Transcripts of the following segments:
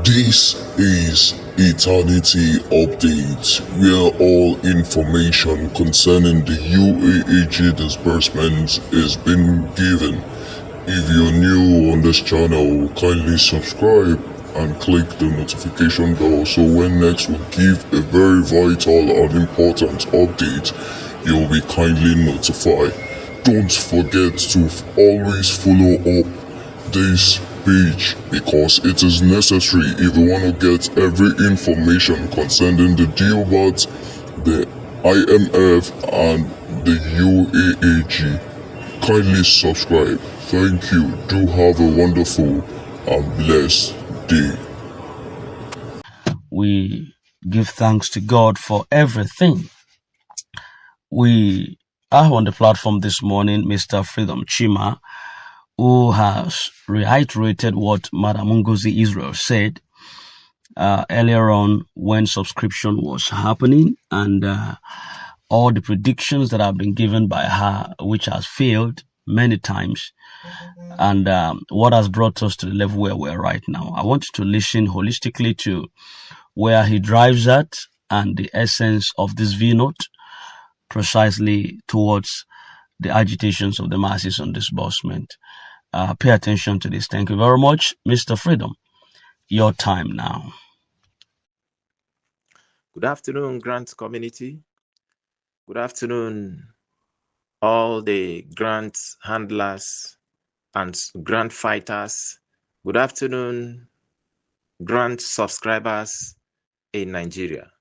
This is Eternity Update, where all information concerning the UAAG disbursement is being given. If you're new on this channel, kindly subscribe and click the notification bell so when next we give a very vital and important update, you'll be kindly notified. Don't forget to always follow up this page because it is necessary if you want to get every information concerning the Theobarth, the IMF and the UAAG. Kindly subscribe. Thank you. Do have a wonderful and blessed day. We give thanks to God for everything. We are on the platform this morning, Mr. Freedom Chima, who has reiterated what Madam Ngozi Israel said earlier on when subscription was happening, and all the predictions that have been given by her, which has failed many times, and what has brought us to the level where we're right now. I want you to listen holistically to where he drives at and the essence of this V-note precisely towards the agitations of the masses on disbursement. Pay attention to this. Thank you very much, Mr. Freedom. Your time now. Good afternoon, grant community. Good afternoon, all the grant handlers and grant fighters. Good afternoon, grant subscribers in Nigeria.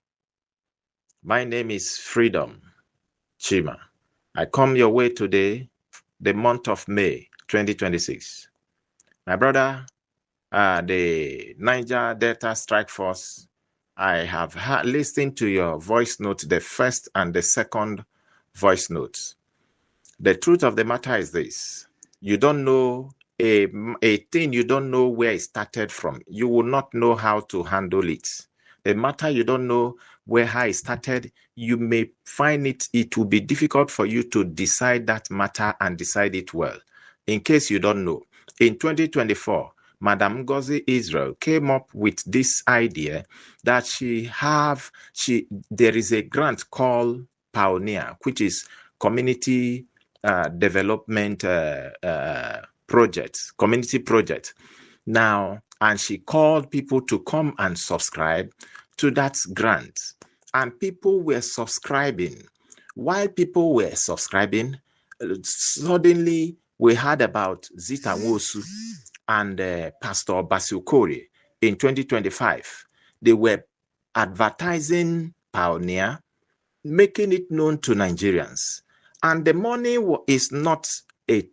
My name is Freedom Chima. I come your way today, the month of May 2026. My brother, the Niger Delta Strike Force, I have listened to your voice note, the first and the second voice notes. The truth of the matter is this: you don't know a thing, you don't know where it started from. You will not know how to handle it. The matter you don't know how it started, you may find it will be difficult for you to decide that matter and decide it well. In case you don't know, in 2024, Madam Ngozi Israel came up with this idea that there is a grant called Pioneer, which is community development community project. Now, and she called people to come and subscribe to that grant. And people were subscribing. While people were subscribing, suddenly we heard about Zita Nwosu and Pastor Basukori in 2025. They were advertising Pioneer, making it known to Nigerians. And the money is not a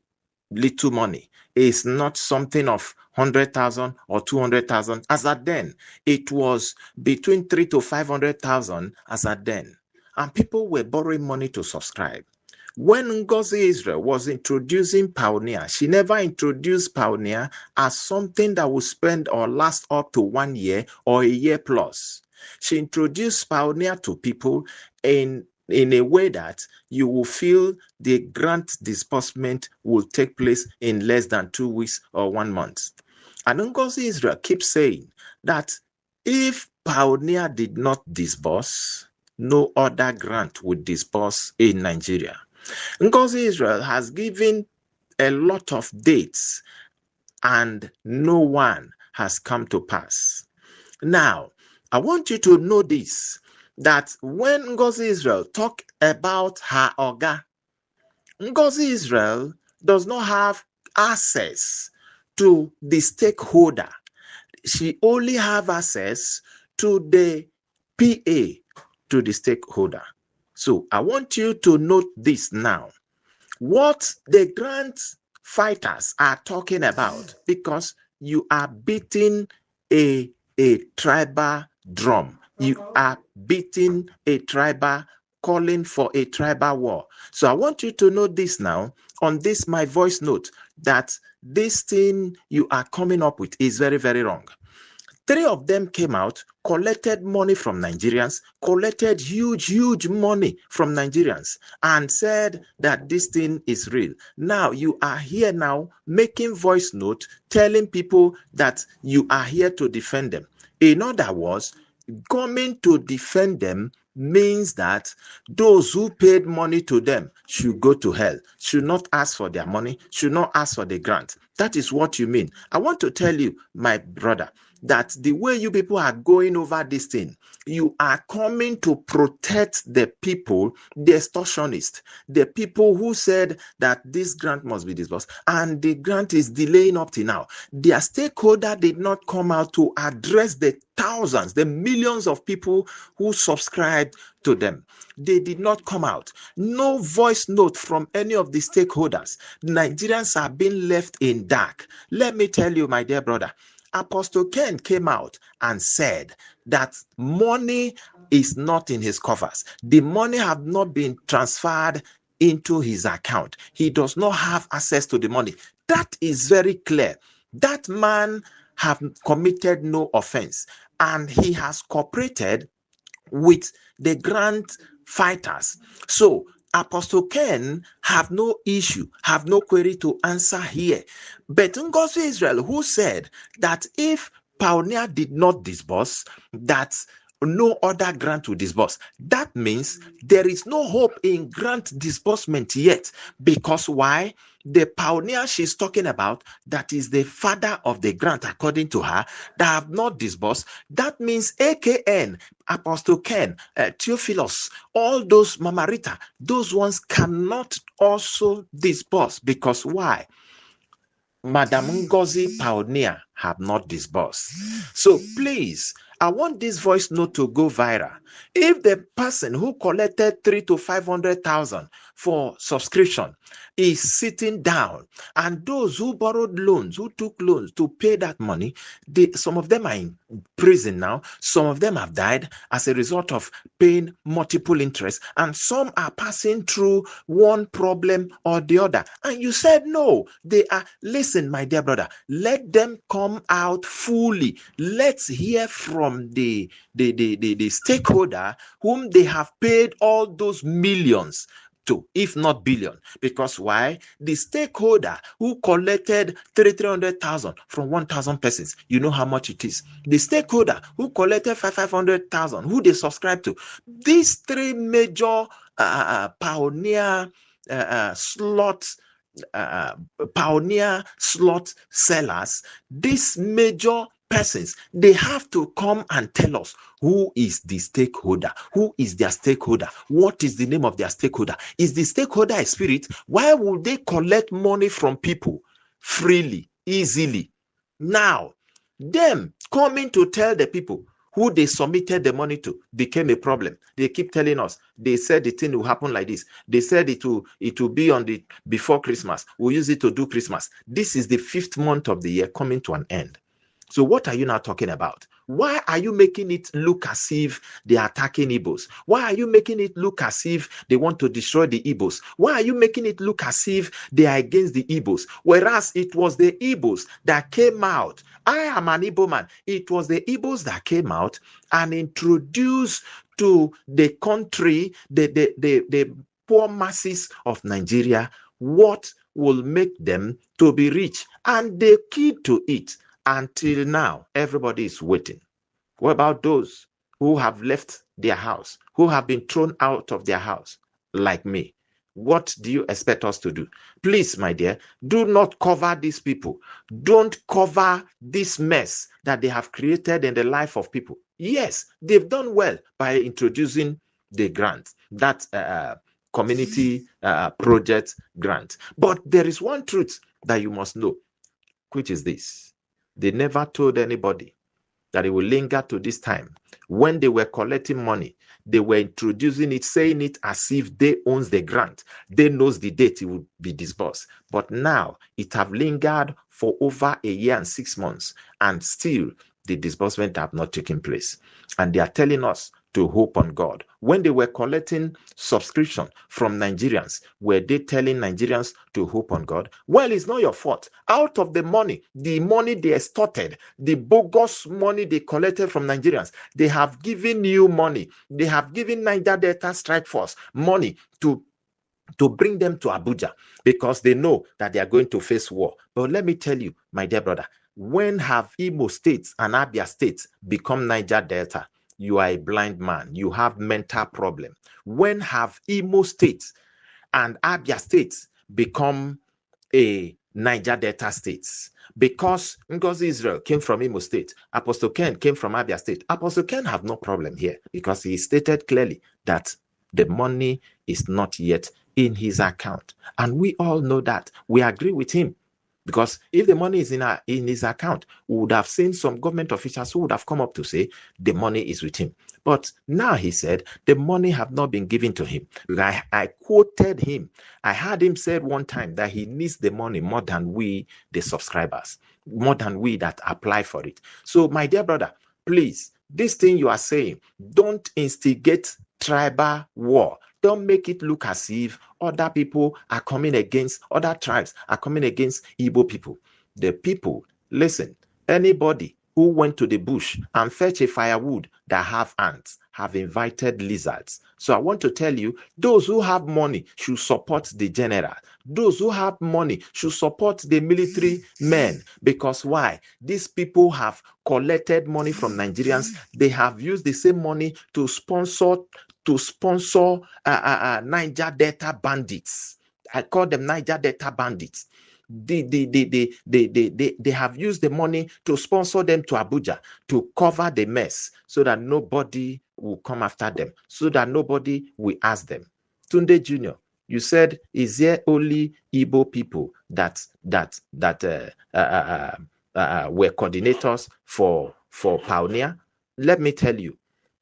little money. It's not something of 100,000 or 200,000 as at then. It was between 300,000 to 500,000 as at then. And people were borrowing money to subscribe. When Ngozi Israel was introducing Pioneer, she never introduced Pioneer as something that would spend or last up to 1 year or a year plus. She introduced Pioneer to people in a way that you will feel the grant disbursement will take place in less than 2 weeks or 1 month. And Ngozi Israel keeps saying that if Pioneer did not disburse, no other grant would disburse in Nigeria. Ngozi Israel has given a lot of dates and no one has come to pass. Now, I want you to know this, that when Ngozi Israel talk about her Oga, Ngozi Israel does not have access to the stakeholder. She only have access to the PA, to the stakeholder. So I want you to note this now. What the grant fighters are talking about, because you are beating a tribal drum. You are beating a tribal, calling for a tribal war. So I want you to know this now on this my voice note, that this thing you are coming up with is very, very wrong. 3 of them came out, collected money from Nigerians, collected huge money from Nigerians, and said that this thing is real. Now you are here now making voice note, telling people that you are here to defend them. In other words, coming to defend them means that those who paid money to them should go to hell, should not ask for their money, should not ask for the grant. That is what you mean. I want to tell you, my brother, that the way you people are going over this thing, you are coming to protect the people, the extortionists, the people who said that this grant must be disbursed, and the grant is delaying up to now. Their stakeholder did not come out to address the thousands, the millions of people who subscribed to them. They did not come out. No voice note from any of the stakeholders. Nigerians are being left in dark. Let me tell you, my dear brother, Apostle Ken came out and said that money is not in his coffers. The money have not been transferred into his account. He does not have access to the money. That is very clear. That man have committed no offense, and he has cooperated with the grant fighters. So Apostle Ken have no issue, have no query to answer here. But Ngozi Israel, who said that if Pioneer did not disburse, that no other grant will disburse. That means there is no hope in grant disbursement yet. Because why? The Pioneer she's talking about, that is the father of the grant, according to her, that have not disbursed. That means AKN, Apostle Ken, Theophilus, all those Mama Rita, those ones cannot also disburse. Because why? Madam Ngozi Pioneer have not disbursed. So please, I want this voice note to go viral. If the person who collected 300,000 to 500,000 for subscription is sitting down, and those who borrowed loans, who took loans to pay that money, some of them are in prison now, some of them have died as a result of paying multiple interest, and some are passing through one problem or the other. And you said no, they are, listen, my dear brother, let them come out fully. Let's hear from the stakeholder whom they have paid all those millions to, if not billion. Because why? The stakeholder who collected 300,000 from 1,000 persons, you know how much it is. The stakeholder who collected 500,000, who they subscribe to. These three major Pioneer slot sellers, these major persons, they have to come and tell us who is the stakeholder, who is their stakeholder, what is the name of their stakeholder. Is the stakeholder a spirit? Why would they collect money from people freely, easily? Now, them coming to tell the people who they submitted the money to became a problem. They keep telling us, they said the thing will happen like this. They said it will be on the before Christmas. We'll use it to do Christmas. This is the 5th month of the year coming to an end. So what are you now talking about? Why are you making it look as if they are attacking Igbos? Why are you making it look as if they want to destroy the Igbos? Why are you making it look as if they are against the Igbos? Whereas it was the Igbos that came out. I am an Igbo man. It was the Igbos that came out and introduced to the country, the poor masses of Nigeria, what will make them to be rich. And the key to it, until now, everybody is waiting. What about those who have left their house, who have been thrown out of their house, like me? What do you expect us to do? Please, my dear, do not cover these people. Don't cover this mess that they have created in the life of people. Yes, they've done well by introducing the grant, that community project grant. But there is one truth that you must know, which is this. They never told anybody that it will linger to this time. When they were collecting money, they were introducing it, saying it as if they owns the grant. They knows the date it will be disbursed. But now it have lingered for over a year and 6 months, and still the disbursement have not taken place. And they are telling us to hope on God. When they were collecting subscription from Nigerians, were they telling Nigerians to hope on God? Well, it's not your fault. Out of the money they extorted, the bogus money they collected from Nigerians, they have given you money. They have given Niger Delta Strike Force money to bring them to Abuja because they know that they are going to face war. But let me tell you, my dear brother, When have Imo State and Abia State become Niger Delta? You are a blind man. You have mental problem. When have Imo State and Abia State become a Niger Delta states? Because Ngozi Israel came from Imo State, Apostle Ken came from Abia State. Apostle Ken have no problem here because he stated clearly that the money is not yet in his account. And we all know that. We agree with him. Because if the money is in his account, we would have seen some government officials who would have come up to say the money is with him. But now he said the money have not been given to him. I quoted him. I heard him said one time that he needs the money more than we, the subscribers, more than we that apply for it. So my dear brother, please, this thing you are saying, don't instigate tribal war. Don't make it look as if other people are coming against, other tribes are coming against Igbo people. The people, listen, anybody who went to the bush and fetch a firewood that have ants have invited lizards. So I want to tell you, those who have money should support the general. Those who have money should support the military men. Because why? These people have collected money from Nigerians. They have used the same money to sponsor Niger Delta bandits. I call them Niger Delta bandits. They have used the money to sponsor them to Abuja to cover the mess so that nobody will come after them, so that nobody will ask them. Tunde Jr., you said, is there only Igbo people that were coordinators for Pioneer? Let me tell you,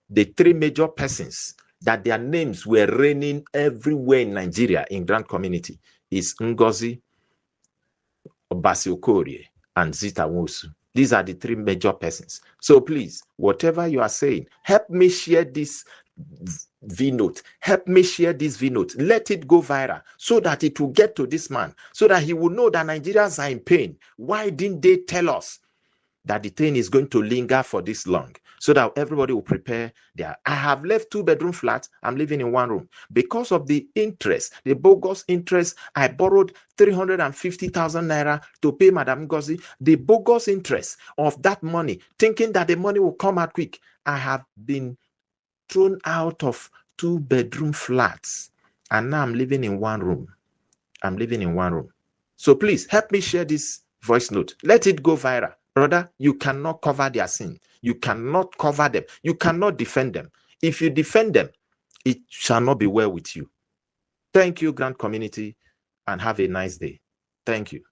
the three major persons that their names were reigning everywhere in Nigeria in Grant community is Ngozi, Obasi Okorie, and Zita Nwosu. These are the three major persons. So please, whatever you are saying, help me share this V-note. Help me share this V-note. Let it go viral so that it will get to this man, so that he will know that Nigerians are in pain. Why didn't they tell us that the thing is going to linger for this long, so that everybody will prepare their... I have left 2-bedroom flats. I'm living in 1 room. Because of the interest, the bogus interest, I borrowed 350,000 naira to pay Madam Ngozi. The bogus interest of that money, thinking that the money will come out quick. I have been thrown out of 2-bedroom flats, and now I'm living in 1 room. I'm living in 1 room. So please help me share this voice note. Let it go viral. Brother, you cannot cover their sin. You cannot cover them. You cannot defend them. If you defend them, it shall not be well with you. Thank you, Grant community, and have a nice day. Thank you.